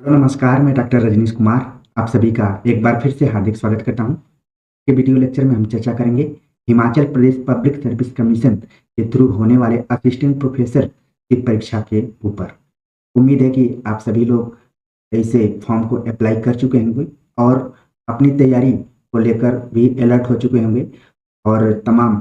Hello नमस्कार, मैं doctor Rajneesh Kumar आप सभी का एक बार फिर से हार्दिक स्वागत करता हूं। ये वीडियो लेक्चर में हम चर्चा करेंगे Himachal Pradesh public service commission के थ्रू होने वाले असिस्टेंट प्रोफेसर की परीक्षा के ऊपर। उम्मीद है कि आप सभी लोग ऐसे फॉर्म को अप्लाई कर चुके होंगे और अपनी तैयारी को लेकर भी अलर्ट हो चुके होंगे और तमाम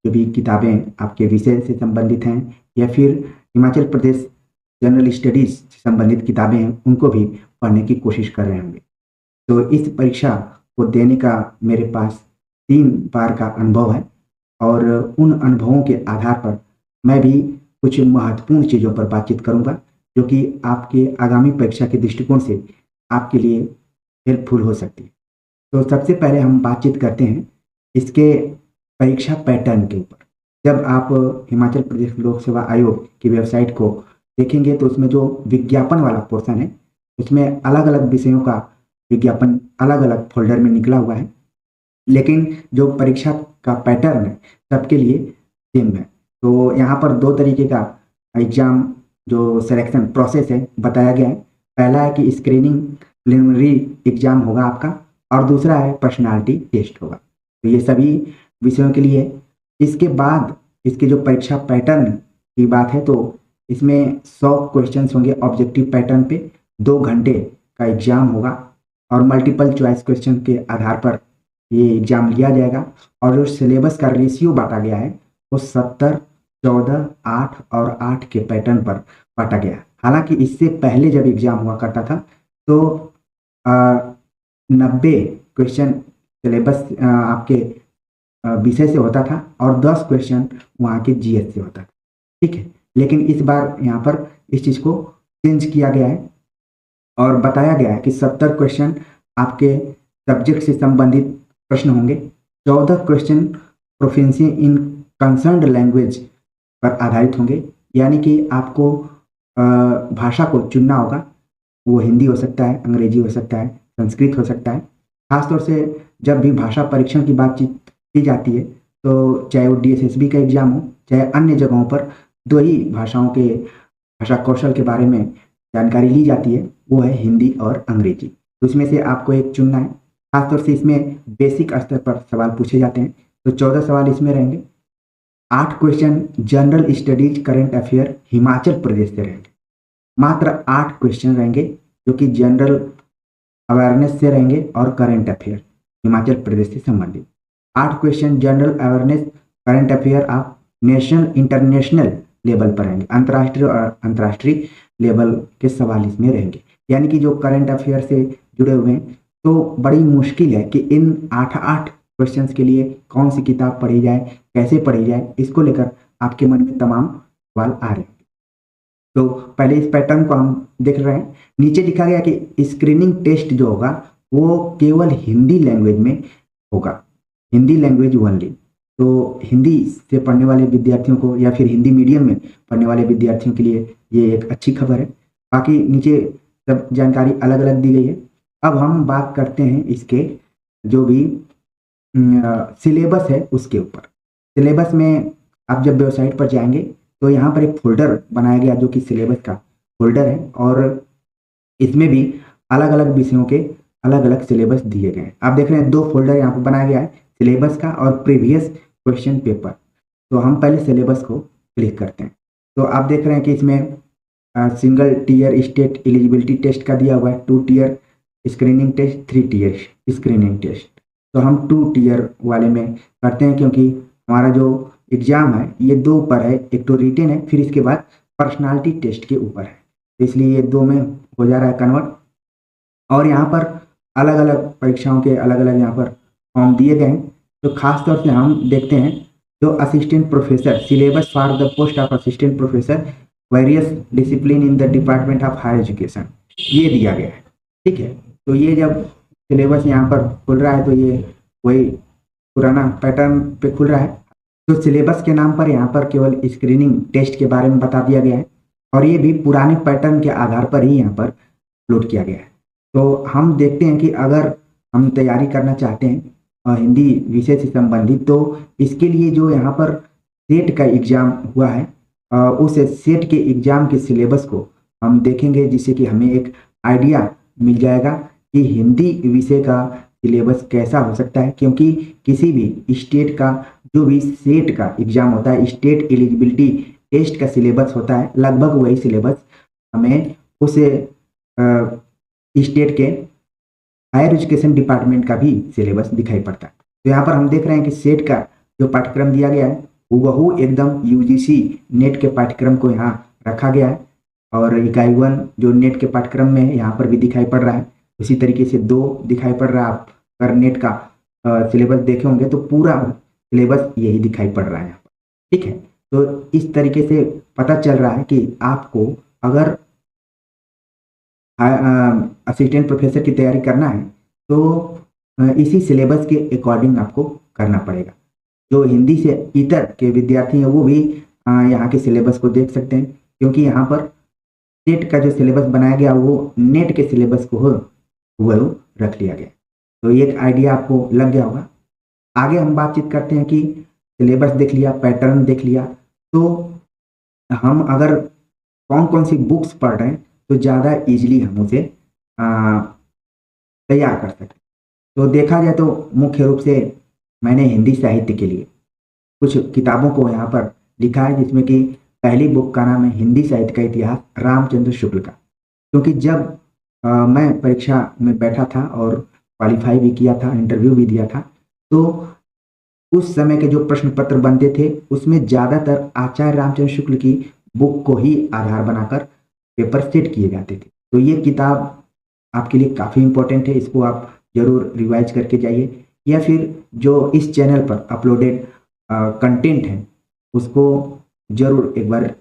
जो भी किताबें आपके विषय से संबंधित हैं या फिर हिमाचल प्रदेश जनरल स्टडीज से संबंधित किताबें हैं उनको भी पढ़ने की कोशिश कर रहे होंगे। तो इस परीक्षा को देने का मेरे पास 3 बार का अनुभव है और उन अनुभवों के आधार पर मैं भी कुछ महत्वपूर्ण चीज़ों पर बातचीत करूंगा जो कि आपके आगामी परीक्षा के दृष्टिकोण से आपके लिए हेल्पफुल हो सकती है। तो सबसे पहले हम बातचीत करते हैं इसके परीक्षा पैटर्न के ऊपर। जब आप हिमाचल प्रदेश लोक सेवा आयोग की वेबसाइट को देखेंगे तो उसमें जो विज्ञापन वाला पोर्शन है उसमें अलग अलग विषयों का विज्ञापन अलग अलग फोल्डर में निकला हुआ है, लेकिन जो परीक्षा का पैटर्न है सबके लिए सेम है। तो यहाँ पर 2 तरीके का एग्जाम जो सिलेक्शन प्रोसेस है बताया गया है। पहला है कि स्क्रीनिंग प्रिलिमिनरी एग्जाम होगा आपका और दूसरा है पर्सनालिटी टेस्ट होगा। तो ये सभी विषयों के लिए। इसके बाद इसके जो परीक्षा पैटर्न की बात है तो इसमें 100 क्वेश्चंस होंगे ऑब्जेक्टिव पैटर्न पे, 2 घंटे का एग्जाम होगा और मल्टीपल चॉइस क्वेश्चन के आधार पर ये एग्जाम लिया जाएगा। और जो सिलेबस का रेशियो बांटा गया है वो 70, 14, 8 और 8 के पैटर्न पर बांटा गया है। हालांकि इससे पहले जब एग्जाम हुआ करता था तो 90 क्वेश्चन सिलेबस आपके विषय से होता था और 10 क्वेश्चन वहाँ के जीएस से होता था। ठीक है, लेकिन इस बार यहाँ पर इस चीज़ को चेंज किया गया है और बताया गया है कि 70 क्वेश्चन आपके सब्जेक्ट से संबंधित प्रश्न होंगे, 14 क्वेश्चन प्रोफिशिएंसी इन कंसर्न्ड लैंग्वेज पर आधारित होंगे, यानी कि आपको भाषा को चुनना होगा। वो हिंदी हो सकता है, अंग्रेजी हो सकता है, संस्कृत हो सकता है। खासतौर से जब भी भाषा परीक्षण की बातचीत की जाती है तो चाहे वो डीएसएसबी का एग्जाम हो चाहे अन्य जगहों पर 2 ही भाषाओं के भाषा कौशल के बारे में जानकारी ली जाती है, वो है हिंदी और अंग्रेजी। तो इसमें से आपको एक चुनना है। खासतौर से इसमें बेसिक स्तर पर सवाल पूछे जाते हैं, तो 14 सवाल इसमें रहेंगे। 8 question general studies current affair Himachal Pradesh से रहेंगे। मात्र 8 क्वेश्चन रहेंगे जो कि जनरल अवेयरनेस से रहेंगे और करंट अफेयर हिमाचल प्रदेश से संबंधित। 8 question general awareness current affair आप नेशनल इंटरनेशनल लेवल पर रहेंगे, अंतर्राष्ट्रीय और अंतर्राष्ट्रीय लेवल के सवाल इसमें रहेंगे। यानी कि जो करंट अफेयर से जुड़े हुए हैं तो बड़ी मुश्किल है कि इन 8 क्वेश्चंस के लिए कौन सी किताब पढ़ी जाए, कैसे पढ़ी जाए, इसको लेकर आपके मन में तमाम सवाल आ रहे हैं। तो पहले इस पैटर्न को हम देख रहे हैं। नीचे लिखा गया कि स्क्रीनिंग टेस्ट जो होगा वो केवल हिंदी लैंग्वेज में होगा, हिंदी लैंग्वेज ओनली। तो हिंदी से पढ़ने वाले विद्यार्थियों को या फिर हिंदी मीडियम में पढ़ने वाले विद्यार्थियों के लिए ये एक अच्छी खबर है। बाकी नीचे सब जानकारी अलग अलग दी गई है। अब हम बात करते हैं इसके जो भी सिलेबस है उसके ऊपर। सिलेबस में आप जब वेबसाइट पर जाएंगे तो यहाँ पर एक फोल्डर बनाया गया जो कि सिलेबस का फोल्डर है और इसमें भी अलग अलग विषयों के अलग अलग सिलेबस दिए गए हैं। आप देख रहे हैं 2 फोल्डर यहाँ पर बनाया गया है, सिलेबस का और प्रीवियस क्वेश्चन पेपर। तो हम पहले सिलेबस को क्लिक करते हैं। तो आप देख रहे हैं कि इसमें single tier state eligibility test का दिया हुआ है, 2 tier screening test, 3 tier screening test. तो हम 2 टीयर वाले में करते हैं क्योंकि हमारा जो एग्जाम है ये 2 पर है, एक तो रिटेन है फिर इसके बाद पर्सनालिटी टेस्ट के ऊपर है, तो इसलिए ये 2 में हो जा रहा है कन्वर्ट। और यहाँ पर अलग अलग परीक्षाओं के अलग अलग यहाँ पर फॉर्म दिए गए हैं। तो खास तौर से हम देखते हैं जो assistant professor syllabus for the post of assistant professor various discipline in the department of higher education, ये दिया गया है। ठीक है, तो ये जब सिलेबस यहाँ पर खुल रहा है तो ये वही पुराना पैटर्न पे खुल रहा है। तो सिलेबस के नाम पर यहाँ पर केवल स्क्रीनिंग टेस्ट के बारे में बता दिया गया है और ये भी पुराने पैटर्न के आधार पर ही यहाँ पर लोड किया गया है। तो हम देखते हैं कि अगर हम तैयारी करना चाहते हैं हिंदी विषय से संबंधित तो इसके लिए जो यहाँ पर सेट का एग्जाम हुआ है उस सेट के एग्जाम के सिलेबस को हम देखेंगे जिससे कि हमें एक आइडिया मिल जाएगा कि हिंदी विषय का सिलेबस कैसा हो सकता है, क्योंकि किसी भी स्टेट का जो भी सेट का एग्जाम होता है, स्टेट एलिजिबिलिटी टेस्ट का सिलेबस होता है, लगभग वही सिलेबस हमें उस स्टेट के हायर एजुकेशन डिपार्टमेंट का भी सिलेबस दिखाई पड़ता है। तो यहाँ पर हम देख रहे हैं कि सेट का जो पाठ्यक्रम दिया गया है वो एकदम यूजीसी नेट के पाठ्यक्रम को यहाँ रखा गया है, और इकाई 1 जो नेट के पाठ्यक्रम में है यहाँ पर भी दिखाई पड़ रहा है। उसी तरीके से 2 दिखाई पड़ रहा है। आप अगर नेट का सिलेबस देखे होंगे तो पूरा सिलेबस यही दिखाई पड़ रहा है यहाँ पर। ठीक है, तो इस तरीके से पता चल रहा है कि आपको अगर असिस्टेंट प्रोफेसर की तैयारी करना है तो इसी सिलेबस के अकॉर्डिंग आपको करना पड़ेगा। जो हिंदी से इतर के विद्यार्थी हैं वो भी यहाँ के सिलेबस को देख सकते हैं, क्योंकि यहाँ पर नेट का जो सिलेबस बनाया गया वो नेट के सिलेबस को वो रख लिया गया। तो एक आइडिया आपको लग गया होगा। आगे हम बातचीत करते हैं कि सिलेबस देख लिया, पैटर्न देख लिया, तो हम अगर कौन कौन सी बुक्स पढ़ रहे हैं तो ज़्यादा इजीली हम उसे तैयार कर सकते हैं। तो देखा जाए तो मुख्य रूप से मैंने हिंदी साहित्य के लिए कुछ किताबों को यहाँ पर लिखा है, जिसमें कि पहली बुक का नाम है हिंदी साहित्य का इतिहास रामचंद्र शुक्ल का। क्योंकि जब मैं परीक्षा में बैठा था और क्वालिफाई भी किया था, इंटरव्यू भी दिया था, तो उस समय के जो प्रश्न पत्र बनते थे उसमें ज़्यादातर आचार्य रामचंद्र शुक्ल की बुक को ही आधार बनाकर पेपर सेट किए जाते थे। तो ये किताब आपके लिए काफ़ी इम्पोर्टेंट है, इसको आप जरूर रिवाइज करके जाइए, या फिर जो इस चैनल पर अपलोडेड कंटेंट है उसको जरूर एक बार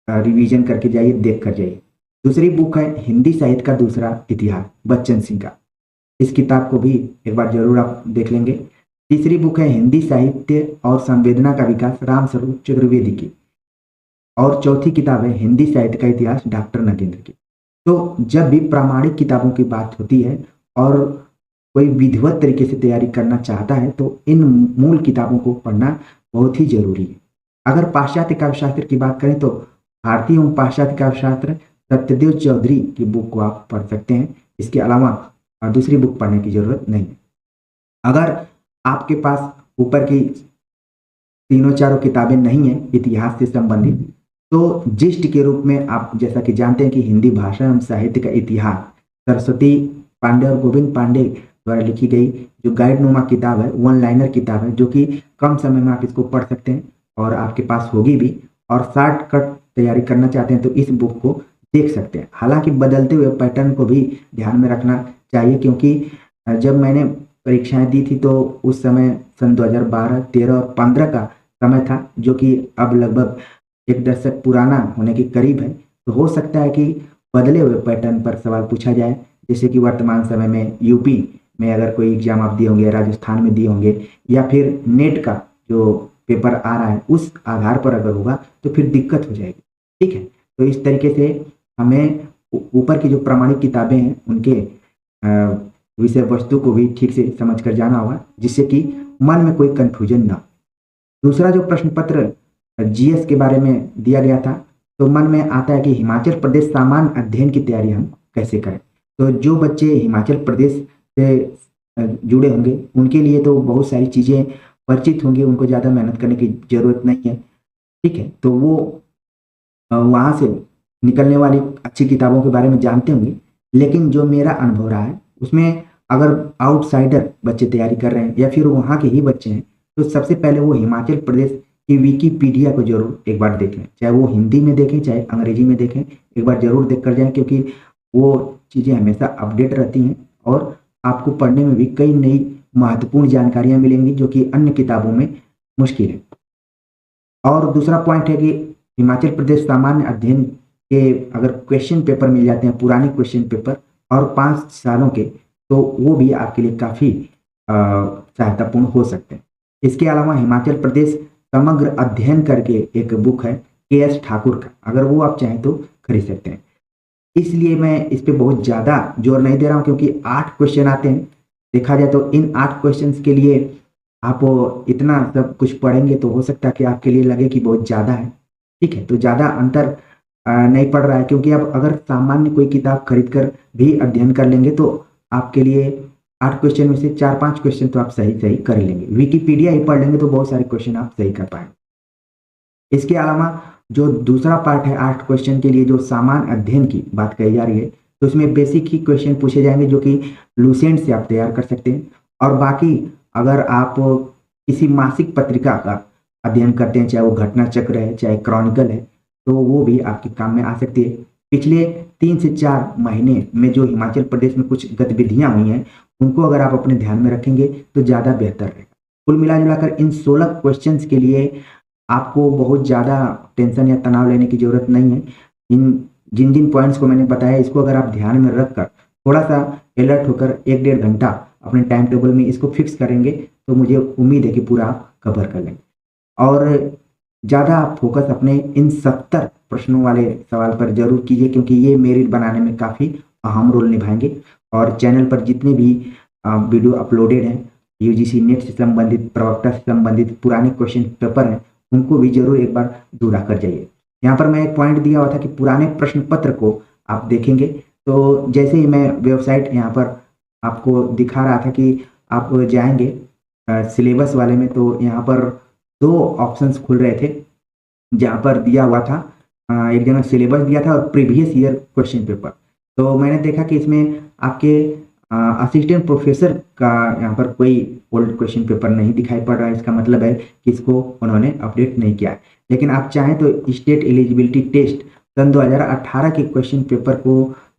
रिवीजन करके जाइए, देख कर जाइए। दूसरी बुक है हिंदी साहित्य का दूसरा इतिहास बच्चन सिंह का, इस किताब को भी एक बार जरूर आप देख लेंगे। तीसरी बुक है हिंदी साहित्य और संवेदना का विकास राम स्वरूप चतुर्वेदी की, और चौथी किताब है हिंदी साहित्य का इतिहास डॉक्टर नगेंद्र की। तो जब भी प्रामाणिक किताबों की बात होती है और कोई विधिवत तरीके से तैयारी करना चाहता है तो इन मूल किताबों को पढ़ना बहुत ही जरूरी है। अगर पाश्चात्य काव्यशास्त्र की बात करें तो भारतीय एवं पाश्चात्य काव्यशास्त्र सत्यदेव चौधरी की बुक को आप पढ़ सकते हैं। इसके अलावा दूसरी बुक पढ़ने की जरूरत नहीं है। अगर आपके पास ऊपर की तीनों चारों किताबें नहीं हैं इतिहास से संबंधित, तो जिस्ट के रूप में आप जैसा कि जानते हैं कि हिंदी भाषा एवं साहित्य का इतिहास सरस्वती पांडे और गोविंद पांडे द्वारा लिखी गई जो गाइड नुमा किताब है, वन लाइनर किताब है, जो कि कम समय में आप इसको पढ़ सकते हैं और आपके पास होगी भी, और शॉर्टकट तैयारी करना चाहते हैं तो इस बुक को देख सकते हैं। हालांकि बदलते हुए पैटर्न को भी ध्यान में रखना चाहिए, क्योंकि जब मैंने परीक्षाएं दी थी तो उस समय सन 2012, 13 और 15 का समय था, जो कि अब लगभग एक दशक पुराना होने के करीब है। तो हो सकता है कि बदले हुए पैटर्न पर सवाल पूछा जाए, जैसे कि वर्तमान समय में यूपी में अगर कोई एग्जाम आप दिए होंगे, राजस्थान में दिए होंगे, या फिर नेट का जो पेपर आ रहा है उस आधार पर अगर होगा तो फिर दिक्कत हो जाएगी। ठीक है, तो इस तरीके से हमें ऊपर की जो प्रामाणिक किताबें हैं उनके विषय वस्तु को भी ठीक से समझ कर जाना होगा, जिससे कि मन में कोई कंफ्यूजन ना हो। दूसरा जो प्रश्न पत्र जीएस के बारे में दिया गया था, तो मन में आता है कि हिमाचल प्रदेश सामान्य अध्ययन की तैयारी हम कैसे करें। तो जो बच्चे हिमाचल प्रदेश से जुड़े होंगे उनके लिए तो बहुत सारी चीज़ें परिचित होंगी, उनको ज़्यादा मेहनत करने की ज़रूरत नहीं है। ठीक है, तो वो वहाँ से निकलने वाली अच्छी किताबों के बारे में जानते होंगे। लेकिन जो मेरा अनुभव रहा है उसमें अगर आउटसाइडर बच्चे तैयारी कर रहे हैं या फिर वहाँ के ही बच्चे हैं, तो सबसे पहले वो हिमाचल प्रदेश की विकीपीडिया को जरूर एक बार देखें, चाहे वो हिंदी में देखें चाहे अंग्रेजी में देखें, एक बार जरूर देख कर जाएं, क्योंकि वो चीज़ें हमेशा अपडेट रहती हैं और आपको पढ़ने में भी कई नई महत्वपूर्ण जानकारियां मिलेंगी जो कि अन्य किताबों में मुश्किल है। और दूसरा पॉइंट है कि हिमाचल प्रदेश सामान्य अध्ययन के अगर क्वेश्चन पेपर मिल जाते हैं, पुराने क्वेश्चन पेपर और 5 सालों के, तो वो भी आपके लिए काफ़ी सहायतापूर्ण हो सकते हैं। इसके अलावा हिमाचल प्रदेश समग्र अध्ययन करके एक बुक है KS ठाकुर का, अगर वो आप चाहें तो खरीद सकते हैं। इसलिए मैं इस पर बहुत ज़्यादा जोर नहीं दे रहा हूँ, क्योंकि 8 क्वेश्चन आते हैं। देखा जाए तो इन 8 क्वेश्चंस के लिए आप इतना सब कुछ पढ़ेंगे तो हो सकता है कि आपके लिए लगे कि बहुत ज़्यादा है। ठीक है, तो ज़्यादा अंतर नहीं पड़ रहा है, क्योंकि आप अगर सामान्य कोई किताब खरीद कर भी अध्ययन कर लेंगे तो आपके लिए 8 क्वेश्चन में से 4-5 क्वेश्चन तो आप सही सही कर लेंगे। विकिपीडिया ही पढ़ लेंगे तो बहुत सारे क्वेश्चन आप सही कर पाएंगे। इसके अलावा जो दूसरा पार्ट है 8 क्वेश्चन के लिए, जो सामान्य अध्ययन की बात कही जा रही है, तो इसमें बेसिक ही क्वेश्चन पूछे जाएंगे जो कि लुसेंट से आप तैयार कर सकते हैं। और बाकी अगर आप किसी मासिक पत्रिका का अध्ययन करते हैं, चाहे वो घटना चक्र है चाहे क्रॉनिकल है, तो वो भी आपके काम में आ सकती है। पिछले 3 से 4 महीने में जो हिमाचल प्रदेश में कुछ गतिविधियां हुई हैं, उनको अगर आप अपने ध्यान में रखेंगे तो ज़्यादा बेहतर रहेगा। कुल मिलाजुलाकर इन 16 क्वेश्चंस के लिए आपको बहुत ज़्यादा टेंशन या तनाव लेने की ज़रूरत नहीं है। इन जिन जिन पॉइंट्स को मैंने बताया, इसको अगर आप ध्यान में रखकर थोड़ा सा अलर्ट होकर 1-1.5 घंटा अपने टाइम टेबल में इसको फिक्स करेंगे तो मुझे उम्मीद है कि पूरा आप कवर कर लेंगे। और ज़्यादा आप फोकस अपने इन 70 प्रश्नों वाले सवाल पर जरूर कीजिए, क्योंकि ये मेरिट बनाने में काफ़ी अहम रोल निभाएंगे। और चैनल पर जितने भी वीडियो अपलोडेड हैं, यूजीसी नेट से संबंधित, प्रवक्ता से संबंधित पुराने क्वेश्चन पेपर हैं, उनको भी जरूर एक बार दूरा कर जाइए। यहाँ पर मैं एक पॉइंट दिया हुआ था कि पुराने प्रश्न पत्र को आप देखेंगे, तो जैसे ही मैं वेबसाइट यहाँ पर आपको दिखा रहा था कि आप जाएंगे सिलेबस वाले में, तो यहाँ पर 2 ऑप्शंस खुल रहे थे जहाँ पर दिया हुआ था, एक जगह सिलेबस दिया था और प्रीवियस ईयर क्वेश्चन पेपर। तो मैंने देखा कि इसमें आपके असिस्टेंट प्रोफेसर का यहाँ पर कोई ओल्ड क्वेश्चन पेपर नहीं दिखाई पड़ रहा है। इसका मतलब है कि इसको उन्होंने अपडेट नहीं किया है। लेकिन आप चाहें तो स्टेट एलिजिबिलिटी टेस्ट सन 2018 के क्वेश्चन पेपर को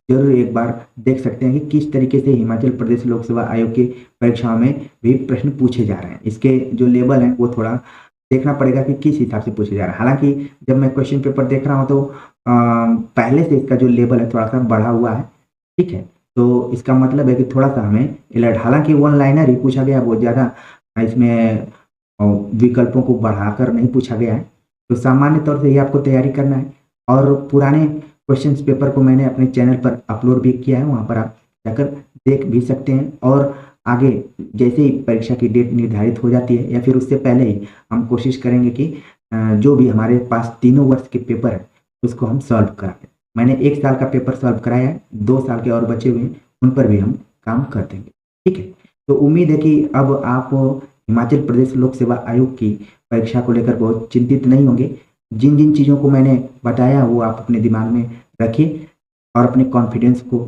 जरूर एक बार देख सकते हैं कि किस तरीके से हिमाचल प्रदेश लोक सेवा आयोग की परीक्षाओं में भी प्रश्न पूछे जा रहे हैं। इसके जो लेवल हैं वो थोड़ा देखना पड़ेगा कि किस हिसाब से पूछे जा रहा है। हालांकि जब मैं क्वेश्चन पेपर देख रहा हूँ तो पहले से इसका जो लेवल है थोड़ा सा बढ़ा हुआ है, ठीक है। तो इसका मतलब है कि थोड़ा सा हमें अलर्ट, हालांकि 1 लाइनर ही पूछा गया, बहुत ज़्यादा इसमें विकल्पों को बढ़ाकर नहीं पूछा गया है। तो सामान्य तौर से ही आपको तैयारी करना है। और पुराने क्वेश्चन पेपर को मैंने अपने चैनल पर अपलोड भी किया है, वहाँ पर आप जाकर देख भी सकते हैं। और आगे जैसे ही परीक्षा की डेट निर्धारित हो जाती है या फिर उससे पहले ही हम कोशिश करेंगे कि जो भी हमारे पास 3 वर्ष के पेपर है उसको हम सॉल्व कराएं। मैंने 1 साल का पेपर सॉल्व कराया है, 2 साल के और बचे हुए हैं, उन पर भी हम काम कर देंगे, ठीक है। तो उम्मीद है कि अब आप हिमाचल प्रदेश लोक सेवा आयोग की परीक्षा को लेकर बहुत चिंतित नहीं होंगे। जिन जिन चीज़ों को मैंने बताया वो आप अपने दिमाग में रखिए और अपने कॉन्फिडेंस को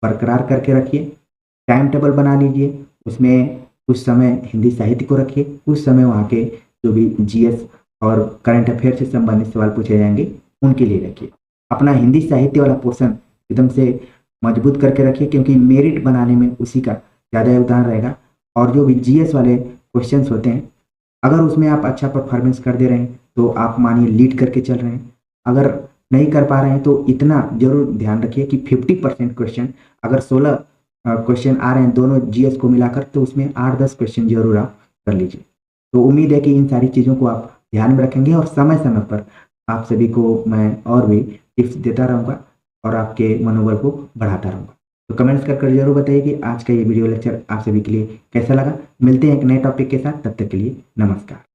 बरकरार करके रखिए। टाइम टेबल बना लीजिए, उसमें कुछ समय हिंदी साहित्य को रखिए, कुछ समय वहाँ के जो भी जीएस और करंट अफेयर से संबंधित सवाल पूछे जाएंगे उनके लिए रखिए। अपना हिंदी साहित्य वाला पोर्शन एकदम से मजबूत करके रखिए, क्योंकि मेरिट बनाने में उसी का ज़्यादा योगदान रहेगा। और जो भी जीएस वाले क्वेश्चंस होते हैं, अगर उसमें आप अच्छा परफॉर्मेंस कर दे रहे हैं तो आप मानिए लीड करके चल रहे हैं। अगर नहीं कर पा रहे हैं तो इतना जरूर ध्यान रखिए कि 50% क्वेश्चन, अगर 16 क्वेश्चन आ रहे हैं दोनों जीएस को मिलाकर, तो उसमें 8-10 क्वेश्चन जरूर आप कर लीजिए। तो उम्मीद है कि इन सारी चीज़ों को आप ध्यान में रखेंगे और समय समय पर आप सभी को मैं और भी टिप्स देता रहूँगा और आपके मनोबल को बढ़ाता रहूँगा। तो कमेंट्स कर जरूर बताइए कि आज का ये वीडियो लेक्चर आप सभी के लिए कैसा लगा। मिलते हैं एक नए टॉपिक के साथ, तब तक के लिए नमस्कार।